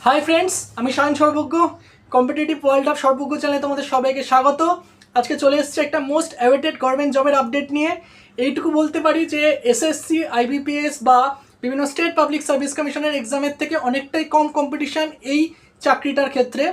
Hi friends, আমি সায়ন সর্বজ্ঞ। Competitive world of সর্বজ্ঞ চ্যানেলে তোমাদের সবাইকে স্বাগত। আজকে চলে এসেছে একটা মোস্ট অ্যাওয়েটেড গভর্নমেন্ট জবের আপডেট নিয়ে। এইটুকু বলতে পারি যে এসএসসি, আইবিপিএস বা বিভিন্ন স্টেট পাবলিক সার্ভিস কমিশনের এক্সামের থেকে অনেকটাই কম কম্পিটিশান এই চাকরিটার ক্ষেত্রে।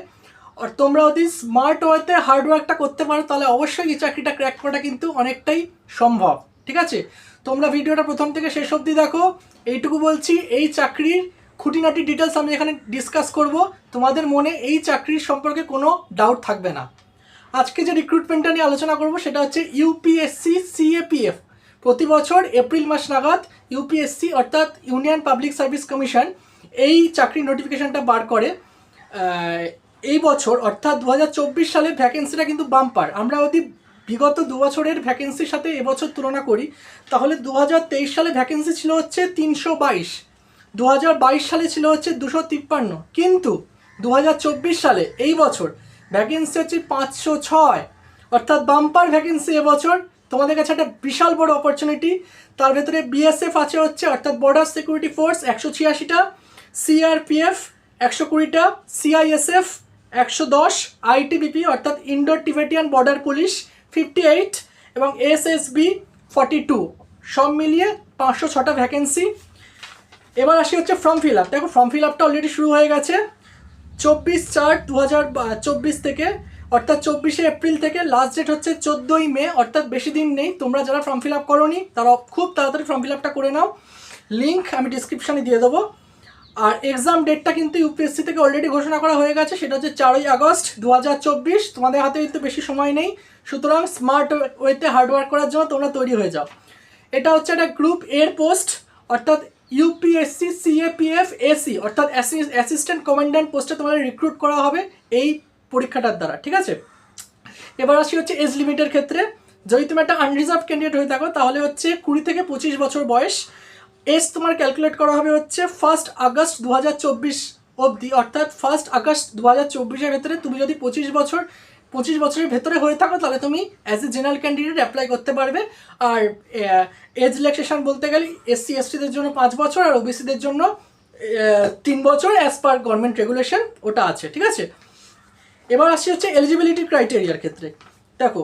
আর তোমরা যদি স্মার্ট ওয়েতে হার্ডওয়ার্কটা করতে পারো তাহলে অবশ্যই এই চাকরিটা ক্র্যাক করাটা কিন্তু অনেকটাই সম্ভব। ঠিক আছে, তোমরা ভিডিওটা প্রথম থেকে শেষ অবধি দেখো। এইটুকু বলছি, এই চাকরির খুঁটিনাটি ডিটেলস আমি এখানে ডিসকাস করব, তোমাদের মনে এই চাকরির সম্পর্কে কোনো ডাউট থাকবে না। আজকে যে রিক্রুটমেন্টটা নিয়ে আলোচনা করব সেটা হচ্ছে ইউপিএসসি সিএপিএফ। প্রতি বছর এপ্রিল মাস নাগাদ ইউপিএসসি অর্থাৎ ইউনিয়ন পাবলিক সার্ভিস কমিশন এই চাকরির নোটিফিকেশানটা বার করে। এই বছর অর্থাৎ 2024 সালের ভ্যাকেন্সিটা কিন্তু বাম্পার। আমরা যদি বিগত 2 বছরের ভ্যাকেন্সির সাথে এবছর তুলনা করি তাহলে 2023 সালে ভ্যাকেন্সি ছিল হচ্ছে 322, 2022 সালে ছিল হচ্ছে 253, কিন্তু 2024 সালে এই বছর ভ্যাকেন্সি হচ্ছে 506, অর্থাৎ বাম্পার ভ্যাকেন্সি এবছর। তোমাদের কাছে একটা বিশাল বড় অপরচুনিটি। তার ভেতরে বিএসএফ আছে হচ্ছে অর্থাৎ বর্ডার সিকিউরিটি ফোর্স 186টা, সিআরপিএফ 120টা, সিআইএসএফ 110, আইটিবিপি অর্থাৎ ইন্ডো টিবেটিয়ান বর্ডার পুলিশ 58 এবং এসএসবি 42, সব মিলিয়ে 506টা ভ্যাকেন্সি। এবার আসি হচ্ছে ফর্ম ফিল আপ। দেখো, ফর্ম ফিল আপটা অলরেডি শুরু হয়ে গেছে 24/4/2024 থেকে, অর্থাৎ 24শে এপ্রিল থেকে। লাস্ট ডেট হচ্ছে 14ই মে, অর্থাৎ বেশি দিন নেই। তোমরা যারা ফর্ম ফিল আপ করোনি তারা খুব তাড়াতাড়ি ফর্ম ফিল আপটা করে নাও। লিঙ্ক আমি ডিসক্রিপশানে দিয়ে দেবো। আর এক্সাম ডেটটা কিন্তু ইউপিএসসি থেকে অলরেডি ঘোষণা করা হয়ে গেছে, সেটা হচ্ছে 4ই আগস্ট 2024। তোমাদের হাতে কিন্তু বেশি সময় নেই, সুতরাং স্মার্ট ওয়েতে হার্ডওয়ার্ক করার জন্য তোমরা তৈরি হয়ে যাও। এটা হচ্ছে একটা গ্রুপ এর পোস্ট, অর্থাৎ ইউপিএসসি সিএপিএফ এসি অর্থাৎ অ্যাসিস্ট্যান্ট কমান্ড্যান্ট পোস্টে তোমাদের রিক্রুট করা হবে এই পরীক্ষাটার দ্বারা। ঠিক আছে, এবার আসি হচ্ছে এজ লিমিটের ক্ষেত্রে। যদি তুমি একটা আনরিজার্ভ ক্যান্ডিডেট হয়ে থাকো তাহলে হচ্ছে 20 থেকে 25 বছর বয়স। এজ তোমার ক্যালকুলেট করা হবে হচ্ছে 1 আগস্ট 2024 অবধি, অর্থাৎ 1 আগস্ট 2024-এর ভেতরে তুমি যদি 25 বছরের ভেতরে হয়ে থাকো তাহলে তুমি as a general candidate apply করতে পারবে। আর এজ রিল্যাক্সেশন বলতে গেলে এসসি এসটিদের জন্য 5 বছর আর ওবিসিদের জন্য 3 বছর অ্যাজ পার গভর্নমেন্ট রেগুলেশন ওটা আছে। ঠিক আছে, এবার আসি হচ্ছে এলিজিবিলিটি ক্রাইটেরিয়ার ক্ষেত্রে। দেখো,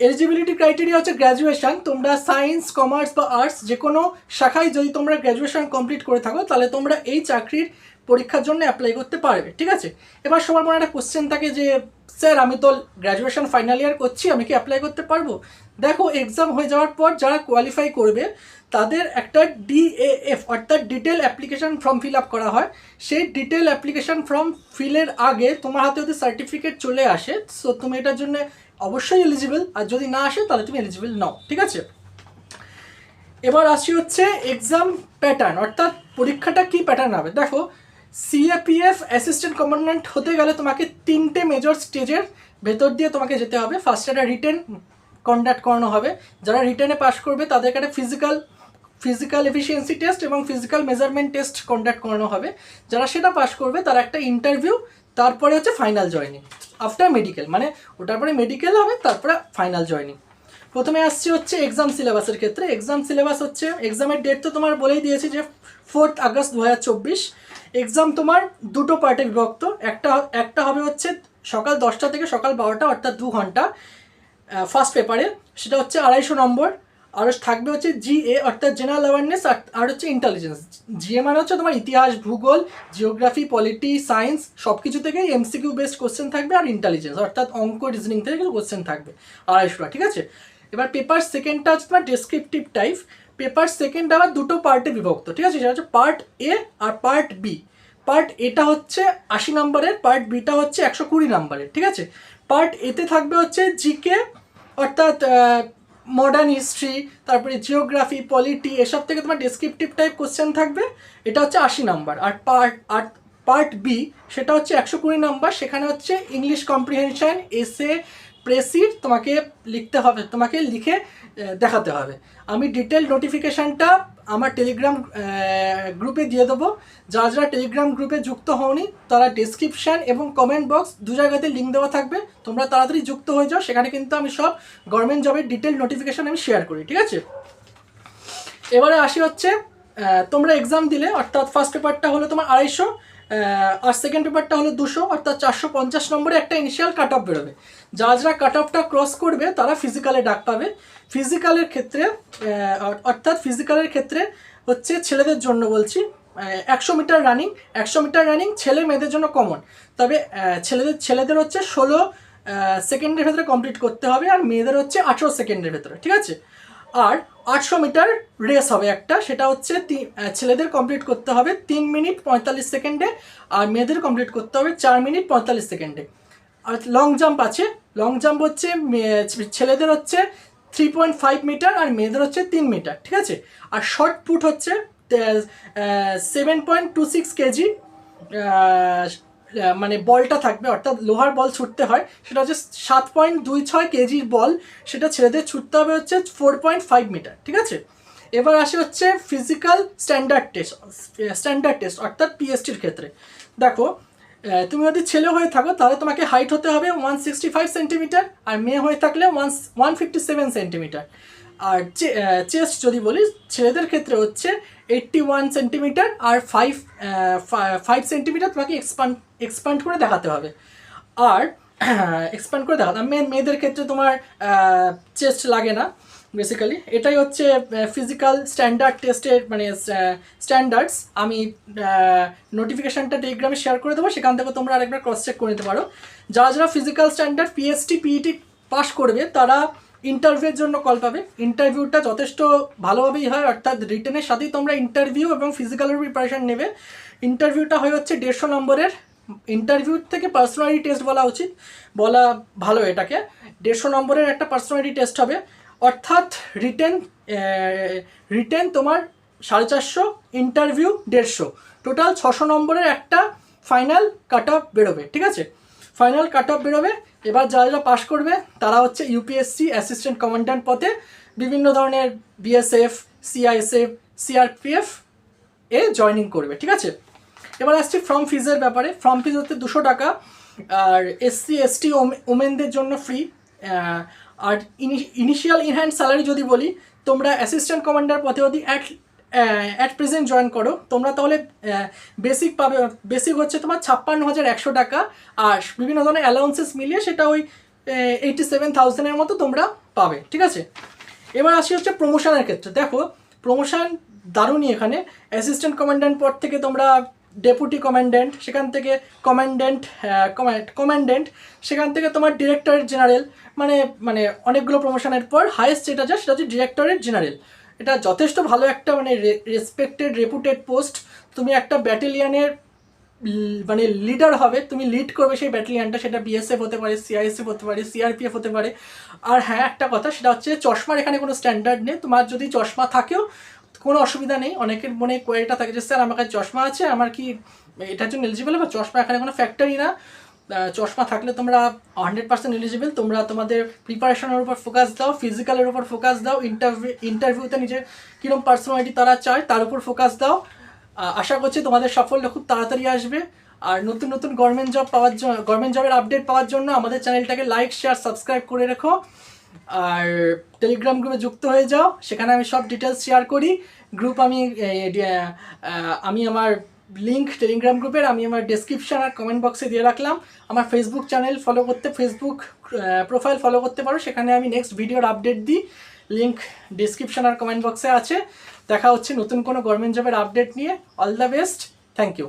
এলিজিবিলিটি ক্রাইটেরিয়া হচ্ছে গ্র্যাজুয়েশন। তোমরা সায়েন্স, কমার্স বা আর্টস যে কোনো শাখায় যদি তোমরা গ্র্যাজুয়েশন কমপ্লিট করে থাকো তাহলে তোমরা এই চাকরির পরীক্ষার জন্য অ্যাপ্লাই করতে পারবে। ঠিক আছে, এবার সবার মনে একটা কোশ্চেন থাকে যে স্যার আমি তো গ্র্যাজুয়েশন ফাইনাল ইয়ার করছি, আমি কি অ্যাপ্লাই করতে পারবো? দেখো, এক্সাম হয়ে যাওয়ার পর যারা কোয়ালিফাই করবে তাদের একটা ডিএএফ অর্থাৎ detail application form fill up করা হয়। সেই ডিটেল অ্যাপ্লিকেশন ফর্ম ফিলের আগে তোমার হাতে যদি সার্টিফিকেট চলে আসে সো তুমি এটার জন্য অবশ্যই এলিজিবল, আর যদি না আসে তাহলে তুমি এলিজিবল নাও। ঠিক আছে, এবার আসি হচ্ছে এক্সাম প্যাটার্ন, অর্থাৎ পরীক্ষাটা কি প্যাটার্ন হবে। দেখো, সিএপিএফ অ্যাসিস্ট্যান্ট কমান্ড্যান্ট হতে গেলে তোমাকে 3টে মেজর স্টেজের ভেতর দিয়ে তোমাকে যেতে হবে। ফার্স্ট একটা রিটেন কন্ডাক্ট করানো হবে। যারা রিটেনে পাস করবে তাদেরকে একটা ফিজিক্যাল এফিসিয়েন্সি টেস্ট এবং ফিজিক্যাল মেজারমেন্ট টেস্ট কন্ডাক্ট করানো হবে। যারা সেটা পাস করবে তারা একটা ইন্টারভিউ, তারপরে হচ্ছে ফাইনাল জয়নিং আফটার মেডিকেল, মানে ওটার পরে মেডিকেল হবে, তারপরে ফাইনাল জয়নিং। প্রথমে আসছে হচ্ছে এক্সাম সিলেবাসের ক্ষেত্রে। এক্সাম সিলেবাস হচ্ছে, এক্সামের ডেট তো তোমার বলেই দিয়েছি যে 4 আগস্ট 2024। এক্সাম তোমার দুটো পার্টে বিভক্ত। একটা হবে হচ্ছে সকাল 10টা থেকে সকাল 12টা, অর্থাৎ 2 ঘন্টা ফার্স্ট পেপারে, সেটা হচ্ছে 250 নম্বর। আর থাকবে হচ্ছে জিএ অর্থাৎ জেনারেল অ্যাওয়ারনেস, আর হচ্ছে ইন্টেলিজেন্স। জিএ মানে হচ্ছে তোমার ইতিহাস, ভূগোল, জিওগ্রাফি, পলিটি, সায়েন্স সব কিছু থেকেই এমসিকিউ বেসড কোশ্চেন থাকবে। আর ইন্টেলিজেন্স অর্থাৎ অঙ্ক, রিজনিং থেকে কিছু কোশ্চেন থাকবে 250টা। ঠিক আছে, এবার পেপার সেকেন্ডটা হচ্ছে তোমার ডেসক্রিপটিভ টাইপ। পেপার সেকেন্ড আবার দুটো পার্টে বিভক্ত। ঠিক আছে, সেটা হচ্ছে পার্ট এ আর পার্ট বি। পার্ট এটা হচ্ছে 80 নম্বরের, পার্ট বিটা হচ্ছে 120 নম্বরের। ঠিক আছে, পার্ট এতে থাকবে হচ্ছে জিকে অর্থাৎ মডার্ন হিস্ট্রি, তারপরে জিওগ্রাফি, পলিটি, এসব থেকে তোমার ডেসক্রিপটিভ টাইপ কোশ্চেন থাকবে, এটা হচ্ছে 80 নম্বর। আর পার্ট বি সেটা হচ্ছে 120 নম্বর। সেখানে হচ্ছে ইংলিশ কম্প্রিহেনশন, এসে, প্রেসিড তোমাকে লিখতে হবে, তোমাকে লিখে দেখাতে হবে। আমি ডিটেল নোটিফিকেশানটা আমার টেলিগ্রাম গ্রুপে দিয়ে দেবো। যারা যারা টেলিগ্রাম গ্রুপে যুক্ত হওনি তারা ডেসক্রিপশান এবং কমেন্ট বক্স দু জায়গাতে লিঙ্ক দেওয়া থাকবে, তোমরা তাড়াতাড়ি যুক্ত হয়ে যাও। সেখানে কিন্তু আমি সব গভর্নমেন্ট জবের ডিটেল নোটিফিকেশান আমি শেয়ার করি। ঠিক আছে, এবারে আসি হচ্ছে তোমরা এক্সাম দিলে, অর্থাৎ ফার্স্ট পেপারটা হলো তোমার 250, আর সেকেন্ড পেপারটা হলো 200, অর্থাৎ 450 নম্বরে একটা ইনিশিয়াল কাট অফ বেরোবে। যারা কাট অফটা ক্রস করবে তারা ফিজিক্যালে ডাক পাবে। ফিজিক্যালের ক্ষেত্রে অর্থাৎ ফিজিক্যালের ক্ষেত্রে হচ্ছে ছেলেদের জন্য বলছি, 100 মিটার রানিং, 100 মিটার রানিং ছেলে মেয়েদের জন্য কমন। তবে ছেলেদের হচ্ছে 16 সেকেন্ডের ভেতরে কমপ্লিট করতে হবে, আর মেয়েদের হচ্ছে 18 সেকেন্ডের ভেতরে, ঠিক আছে। আর 800 মিটার রেস হবে একটা, সেটা হচ্ছে ছেলেদের কমপ্লিট করতে হবে 3 মিনিট 45 সেকেন্ডে, আর মেয়েদের কমপ্লিট করতে হবে 4 মিনিট 45 সেকেন্ডে। আর লং জাম্প আছে, লং জাম্প হচ্ছে ছেলেদের হচ্ছে 3.5 মিটার আর মেয়েদের হচ্ছে 3 মিটার, ঠিক আছে। আর শর্ট পুট হচ্ছে 7.26 কেজি, মানে বলটা থাকবে, অর্থাৎ লোহার বল ছুটতে হয়, সেটা হচ্ছে 7.26 কেজির বল, সেটা ছেলেদের ছুটতে হবে হচ্ছে 4.5 মিটার, ঠিক আছে। এবার আসে হচ্ছে ফিজিক্যাল স্ট্যান্ডার্ড টেস্ট অর্থাৎ পিএসটির ক্ষেত্রে। দেখো, তুমি যদি ছেলে হয়ে থাকো তাহলে তোমাকে হাইট হতে হবে 165 সেন্টিমিটার, আর মেয়ে হয়ে থাকলে 157 সেন্টিমিটার। আর চেস্ট যদি বলি, ছেলেদের ক্ষেত্রে হচ্ছে 81 সেন্টিমিটার, আর 5 সেন্টিমিটার তোমাকে এক্সপান্ড করে দেখাতে হবে। আর এক্সপ্যান্ড করে দেখাতে মেয়েদের ক্ষেত্রে তোমার চেস্ট লাগে না বেসিক্যালি। এটাই হচ্ছে ফিজিক্যাল স্ট্যান্ডার্ড টেস্টের মানে স্ট্যান্ডার্ডস। আমি নোটিফিকেশানটা টেলিগ্রামে শেয়ার করে দেবো, সেখান থেকে তোমরা আরেকবার ক্রস চেক করে নিতে পারো। যারা physical standard PST PET pass করবে তারা ইন্টারভিউর জন্য কল পাবে। ইন্টারভিউটা যথেষ্ট ভালোভাবেই হয়, অর্থাৎ রিটেনের সাথেই তোমরা ইন্টারভিউ এবং ফিজিক্যালের প্রিপারেশান নেবে। ইন্টারভিউটা হয়ে হচ্ছে 150 নম্বরের। ইন্টারভিউ থেকে পার্সোনালিটি টেস্ট বলা উচিত, বলা ভালো এটাকে। 150 নম্বরের একটা পার্সোনালিটি টেস্ট হবে, অর্থাৎ রিটেন তোমার 450, ইন্টারভিউ 150, টোটাল 600 নম্বরের একটা ফাইনাল কাট অফ বেরোবে, ঠিক আছে। ফাইনাল কাট অফ বেরোবে। এবার যারা পাস করবে তারা হচ্ছে ইউপিএসসি অ্যাসিস্ট্যান্ট কমান্ড্যান্ট পদে বিভিন্ন ধরনের বিএসএফ, সিআইএসএফ, সিআরপিএফ এ জয়েনিং করবে, ঠিক আছে। এবার আসছি ফর্ম ফিজের ব্যাপারে। ফর্ম ফিজ হচ্ছে 200 টাকা, আর এসসি এসটি ওমেনদের জন্য ফ্রি। আর ইনিশিয়াল ইনহ্যান্ড স্যালারি যদি বলি, তোমরা অ্যাসিস্ট্যান্ট কমান্ডার পদে যদি অ্যাট প্রেজেন্ট জয়েন করো তোমরা তাহলে বেসিক পাবে। বেসিক হচ্ছে তোমার 56,100 টাকা, আর বিভিন্ন ধরনের অ্যালাউন্সেস মিলিয়ে সেটা ওই 87,000-এর মতো তোমরা পাবে, ঠিক আছে। এবার আসি হচ্ছে প্রমোশনের ক্ষেত্রে। দেখো, প্রমোশন দারুণই এখানে। অ্যাসিস্ট্যান্ট কমান্ড্যান্ট পদ থেকে তোমরা ডেপুটি কমান্ড্যান্ট, সেখান থেকে কমান্ড্যান্ট, সেখান থেকে তোমার ডিরেক্টরেট জেনারেল, মানে অনেকগুলো প্রমোশনের পর হাইয়েস্ট যেটা যায় সেটা হচ্ছে ডিরেক্টরেট জেনারেল। এটা যথেষ্ট ভালো একটা মানে রেসপেক্টেড রেপুটেড পোস্ট। তুমি একটা ব্যাটালিয়ানের মানে লিডার হবে, তুমি লিড করবে সেই ব্যাটালিয়ানটা, সেটা বিএসএফ হতে পারে, সিআইএসএফ হতে পারে, সিআরপিএফ হতে পারে। আর হ্যাঁ, একটা কথা, সেটা হচ্ছে চশমার এখানে কোনো স্ট্যান্ডার্ড নেই। তোমার যদি চশমা থাকেও কোনো অসুবিধা নেই। অনেকের মনে কোয়ারিটা থাকে যে স্যার আমার কাছে চশমা আছে, আমার কি এটার জন্য এলিজিবল হবে? চশমা এখানে কোনো ফ্যাক্টরি না। চশমা থাকলে তোমরা 100% এলিজিবল। তোমরা তোমাদের প্রিপারেশনের উপর ফোকাস দাও, ফিজিক্যালের উপর ফোকাস দাও, ইন্টারভিউতে নিজের কীরকম পার্সোনালিটি তারা চায় তার উপর ফোকাস দাও। আশা করছি তোমাদের সাফল্য খুব তাড়াতাড়ি আসবে। আর নতুন নতুন গভর্নমেন্ট জবের আপডেট পাওয়ার জন্য আমাদের চ্যানেলটাকে লাইক, শেয়ার, সাবস্ক্রাইব করে রেখো। আর টেলিগ্রাম গ্রুপে যুক্ত হয়ে যাও, সেখানে আমি সব ডিটেলস শেয়ার করি। গ্রুপ আমি আমার লিঙ্ক টেলিগ্রাম গ্রুপের আমি আমার ডেসক্রিপশন আর কমেন্ট বক্সে দিয়ে রাখলাম। আমার Facebook channel Facebook profile follow করতে পারো, সেখানে আমি নেক্সট ভিডিওর আপডেট দিই। লিঙ্ক ডিসক্রিপশন আর কমেন্ট বক্সে আছে। দেখা হচ্ছে নতুন কোনো গভর্নমেন্ট জবের আপডেট নিয়ে। All the best, thank you.